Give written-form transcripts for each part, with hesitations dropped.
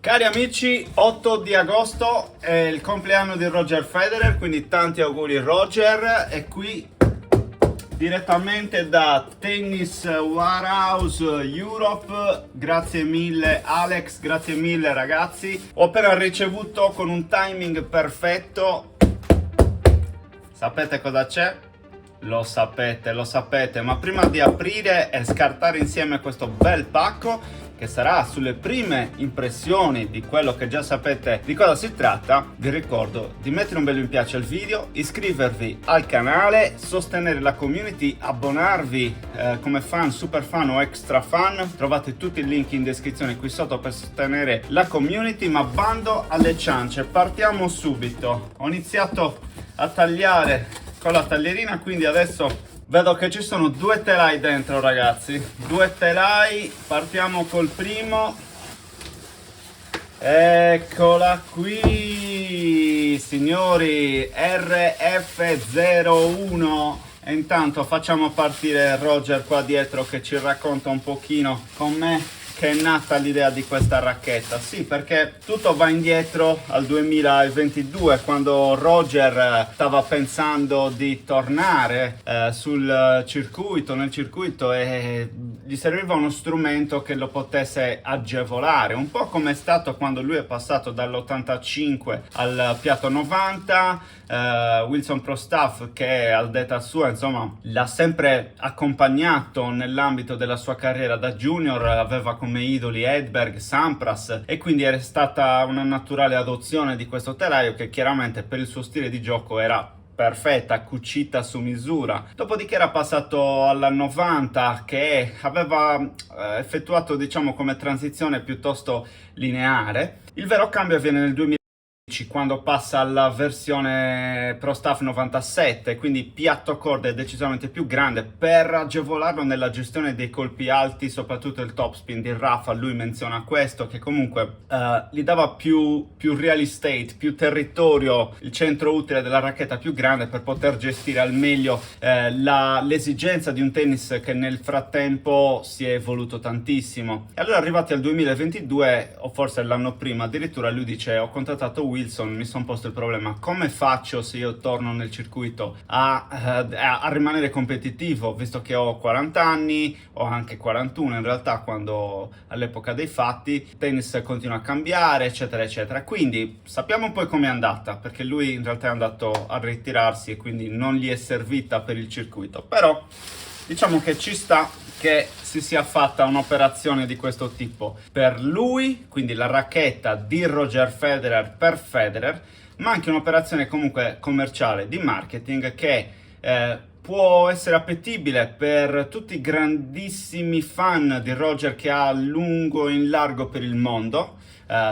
Cari amici, 8 di agosto è il compleanno di Roger Federer, quindi tanti auguri Roger. E qui direttamente da Tennis Warehouse Europe, grazie mille Alex, grazie mille ragazzi. Ho appena ricevuto con un timing perfetto. Sapete cosa c'è? Lo sapete, ma prima di aprire e scartare insieme questo bel pacco, che sarà sulle prime impressioni di quello che già sapete di cosa si tratta, vi ricordo di mettere un bel mi piace al video, iscrivervi al canale, sostenere la community, abbonarvi come fan, super fan o extra fan. Trovate tutti i link in descrizione qui sotto per sostenere la community, ma bando alle ciance, partiamo subito. Ho iniziato a tagliare con la taglierina, quindi adesso vedo che ci sono due telai dentro ragazzi, due telai. Partiamo col primo, eccola qui signori, RF01. E intanto facciamo partire Roger qua dietro che ci racconta un pochino con me che è nata l'idea di questa racchetta. Sì, perché tutto va indietro al 2022, quando Roger stava pensando di tornare nel circuito, e gli serviva uno strumento che lo potesse agevolare, un po' come è stato quando lui è passato dall'85 al piatto 90. Wilson Pro Staff, che al detta sua insomma l'ha sempre accompagnato nell'ambito della sua carriera da junior, aveva come idoli Edberg, Sampras, e quindi era stata una naturale adozione di questo telaio che chiaramente per il suo stile di gioco era perfetta, cucita su misura. Dopodiché era passato alla 90, che aveva effettuato diciamo come transizione piuttosto lineare. Il vero cambio avviene nel 2010, quando passa alla versione Pro Staff 97, quindi piatto corde decisamente più grande per agevolarlo nella gestione dei colpi alti, soprattutto il topspin di Rafa. Lui menziona questo, che comunque gli dava più real estate, più territorio, il centro utile della racchetta più grande per poter gestire al meglio l'esigenza di un tennis che nel frattempo si è evoluto tantissimo. E allora, arrivati al 2022, o forse l'anno prima addirittura, lui dice: ho contattato Wilson, mi sono posto il problema: come faccio se io torno nel circuito a rimanere competitivo, visto che ho 40 anni, ho anche 41 in realtà quando all'epoca dei fatti, il tennis continua a cambiare eccetera eccetera. Quindi sappiamo poi com'è andata, perché lui in realtà è andato a ritirarsi e quindi non gli è servita per il circuito, però diciamo che ci sta che si sia fatta un'operazione di questo tipo per lui, quindi la racchetta di Roger Federer per Federer, ma anche un'operazione comunque commerciale di marketing che può essere appetibile per tutti i grandissimi fan di Roger che ha lungo e in largo per il mondo.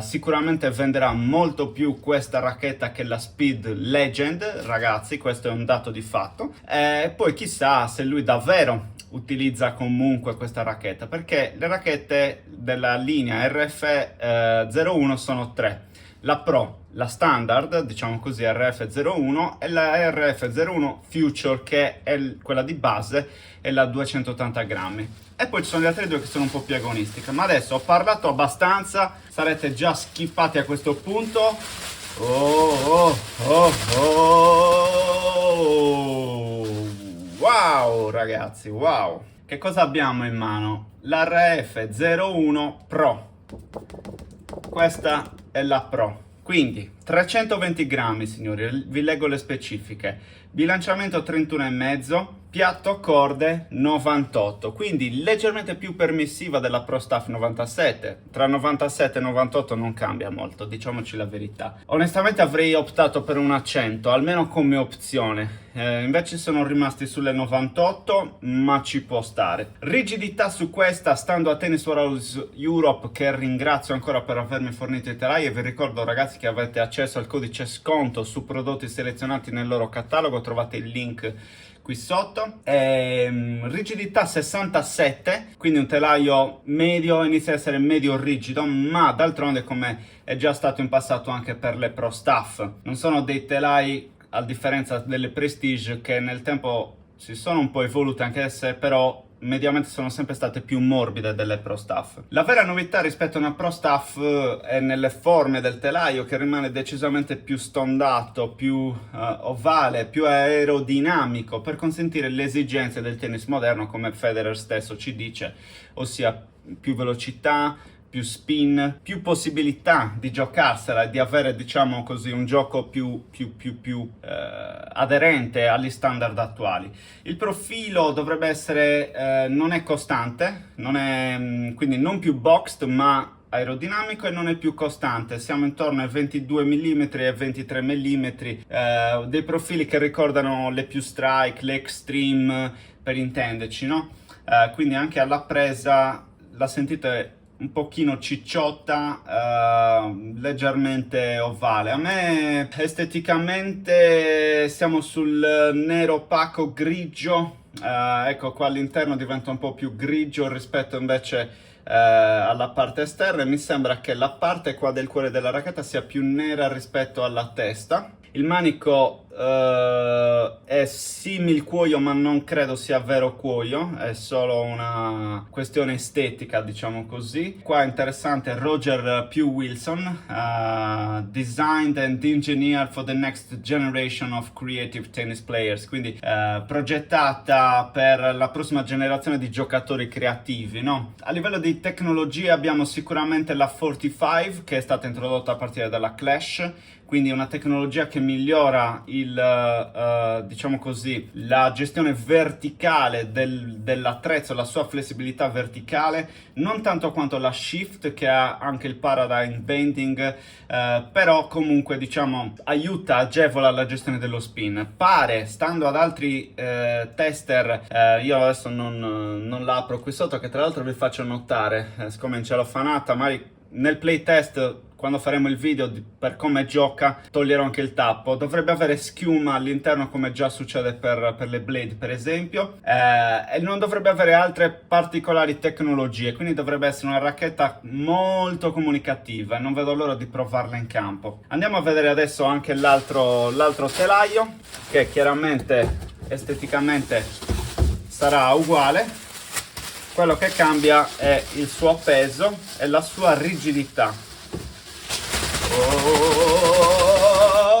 Sicuramente venderà molto più questa racchetta che la Speed Legend, ragazzi, questo è un dato di fatto. E poi chissà se lui davvero utilizza comunque questa racchetta, perché le racchette della linea RF01 sono tre: la Pro, la Standard, diciamo così, RF01, e la RF01 Future, che è quella di base, e la 280 grammi. E poi ci sono le altre due che sono un po' più agonistiche. Ma adesso ho parlato abbastanza, sarete già skippati a questo punto. Wow ragazzi, wow! Che cosa abbiamo in mano? L'RF01 Pro. Questa è la Pro. Quindi 320 grammi signori, vi leggo le specifiche: bilanciamento 31,5, piatto corde 98, quindi leggermente più permissiva della Pro Staff 97. Tra 97 e 98 non cambia molto, diciamoci la verità. Onestamente avrei optato per un 100, almeno come opzione. Invece sono rimasti sulle 98, ma ci può stare. Rigidità su questa, stando a Tennis Warehouse Europe, che ringrazio ancora per avermi fornito i telai, e vi ricordo ragazzi che avete accesso al codice sconto su prodotti selezionati nel loro catalogo, trovate il link qui sotto. Rigidità 67, quindi un telaio medio, inizia a essere medio rigido, ma d'altronde, come è già stato in passato anche per le Pro Staff, non sono dei telai, a differenza delle Prestige, che nel tempo si sono un po' evolute, anche se però mediamente sono sempre state più morbide delle Pro Staff. La vera novità rispetto a una Pro Staff è nelle forme del telaio, che rimane decisamente più stondato, più ovale, più aerodinamico, per consentire le esigenze del tennis moderno, come Federer stesso ci dice, ossia più velocità, più spin, più possibilità di giocarsela e di avere, diciamo così, un gioco più aderente agli standard attuali. Il profilo dovrebbe essere, non è costante, quindi non più boxed, ma aerodinamico, e non è più costante. Siamo intorno ai 22 mm e 23 mm, dei profili che ricordano le più strike, le extreme, per intenderci, no? Quindi anche alla presa la sentite un pochino cicciotta, leggermente ovale. A me esteticamente siamo sul nero opaco grigio, ecco qua all'interno diventa un po' più grigio rispetto invece alla parte esterna, e mi sembra che la parte qua del cuore della racchetta sia più nera rispetto alla testa. Il manico è simil cuoio, ma non credo sia vero cuoio, è solo una questione estetica, diciamo così. Qua è interessante Roger Pugh Wilson, designed and engineered for the next generation of creative tennis players, quindi progettata per la prossima generazione di giocatori creativi, no? A livello di tecnologia abbiamo sicuramente la 45, che è stata introdotta a partire dalla Clash, quindi una tecnologia che migliora diciamo così, la gestione verticale dell'attrezzo, la sua flessibilità verticale, non tanto quanto la Shift, che ha anche il Paradigm Bending, però comunque, diciamo, aiuta, agevola la gestione dello spin. Pare, stando ad altri tester, io adesso non la apro qui sotto, che tra l'altro vi faccio notare, siccome in cellofanata, magari nel playtest, quando faremo il video per come gioca, toglierò anche il tappo. Dovrebbe avere schiuma all'interno, come già succede per le Blade, per esempio, e non dovrebbe avere altre particolari tecnologie, quindi dovrebbe essere una racchetta molto comunicativa, e non vedo l'ora di provarla in campo. Andiamo a vedere adesso anche l'altro telaio, che chiaramente esteticamente sarà uguale. Quello che cambia è il suo peso e la sua rigidità.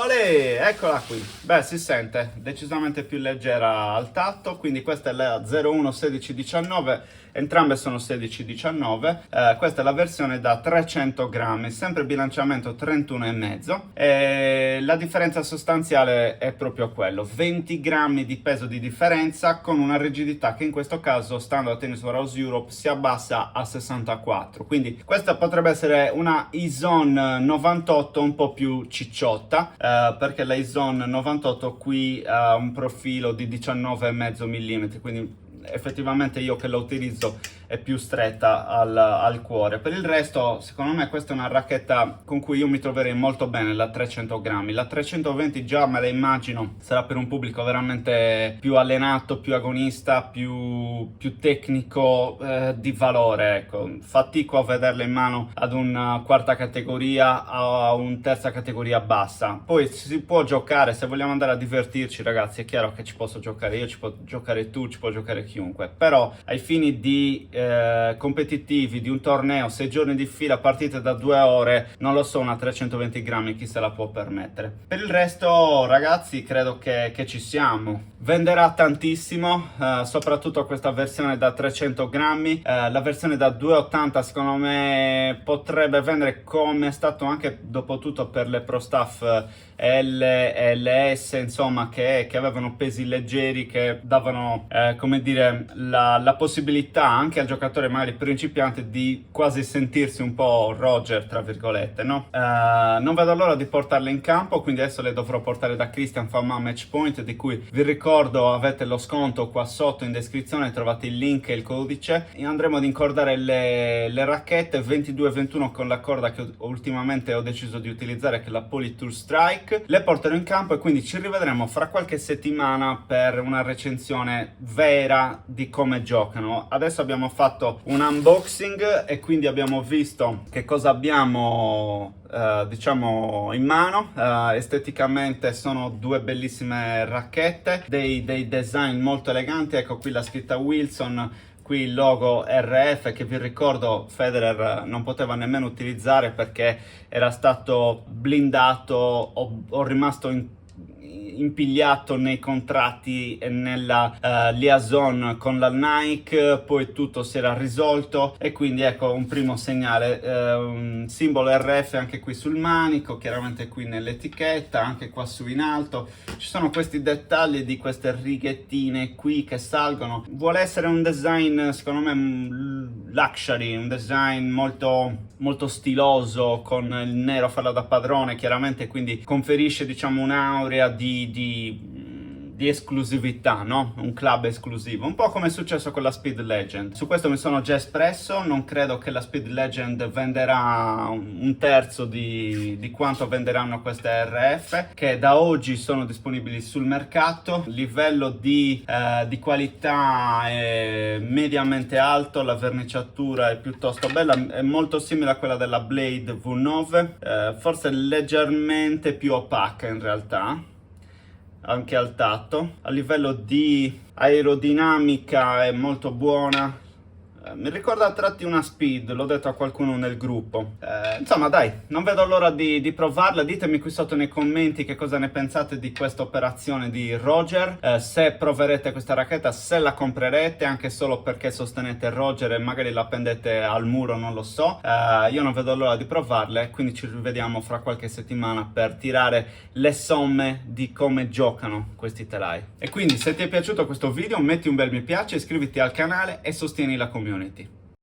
Olè, eccola qui. Beh, si sente decisamente più leggera al tatto, quindi questa è la 01 1619, entrambe sono 16-19, questa è la versione da 300 grammi, sempre bilanciamento 31,5, e la differenza sostanziale è proprio quello, 20 grammi di peso di differenza, con una rigidità che in questo caso, stando a Tennis Warehouse Europe, si abbassa a 64, quindi questa potrebbe essere una Izone 98 un po' più cicciotta, perché la Izone 98 qui ha un profilo di 19,5 mm, quindi effettivamente io che la utilizzo è più stretta al cuore. Per il resto, secondo me questa è una racchetta con cui io mi troverei molto bene, la 300 grammi. La 320 già me la immagino sarà per un pubblico veramente più allenato, più agonista, più tecnico, di valore, ecco. Fatico a vederla in mano ad una quarta categoria, a un terza categoria bassa. Poi si può giocare, se vogliamo andare a divertirci, ragazzi, è chiaro che ci posso giocare io, ci può giocare tu, ci può giocare chiunque, però ai fini di competitivi, di un torneo, 6 giorni di fila, partite da 2 ore, non lo so, una 320 grammi chi se la può permettere. Per il resto, ragazzi, credo che ci siamo. Venderà tantissimo, soprattutto questa versione da 300 grammi. La versione da 280 secondo me potrebbe vendere, come è stato anche dopo tutto per le Pro Staff L e LS, insomma, che avevano pesi leggeri, che davano come dire la possibilità anche al giocatore magari principiante di quasi sentirsi un po' Roger, tra virgolette, no? Non vedo l'ora di portarle in campo, quindi adesso le dovrò portare da Christian Fama Match Point, di cui vi ricordo avete lo sconto qua sotto in descrizione, trovate il link e il codice. E andremo ad incordare le racchette 22-21 con la corda che ultimamente ho deciso di utilizzare, che è la Polytour Strike. Le porterò in campo e quindi ci rivedremo fra qualche settimana per una recensione vera di come giocano. Adesso abbiamo fatto un unboxing e quindi abbiamo visto che cosa abbiamo diciamo in mano. Esteticamente sono due bellissime racchette, dei design molto eleganti. Ecco qui la scritta Wilson qui il logo RF che vi ricordo Federer non poteva nemmeno utilizzare perché era stato blindato o rimasto impigliato nei contratti e nella liaison con la Nike, poi tutto si era risolto e quindi ecco un primo segnale, un simbolo RF anche qui sul manico, chiaramente qui nell'etichetta, anche qua su in alto ci sono questi dettagli di queste righettine qui che salgono. Vuole essere un design secondo me luxury, un design molto stiloso, con il nero a farla da padrone chiaramente, quindi conferisce diciamo un'aurea di esclusività, no? Un club esclusivo, un po' come è successo con la Speed Legend. Su questo mi sono già espresso, non credo che la Speed Legend venderà un terzo di quanto venderanno queste RF, che da oggi sono disponibili sul mercato. Il livello di qualità è mediamente alto, la verniciatura è piuttosto bella, è molto simile a quella della Blade V9, forse leggermente più opaca in realtà, anche al tatto. A livello di aerodinamica è molto buona, mi ricorda a tratti una Speed, l'ho detto a qualcuno nel gruppo. Insomma dai, non vedo l'ora di provarla. Ditemi qui sotto nei commenti che cosa ne pensate di questa operazione di Roger, se proverete questa racchetta, se la comprerete anche solo perché sostenete Roger e magari la appendete al muro, non lo so. Io non vedo l'ora di provarle, quindi ci rivediamo fra qualche settimana per tirare le somme di come giocano questi telai. E quindi se ti è piaciuto questo video metti un bel mi piace, iscriviti al canale e sostieni la community.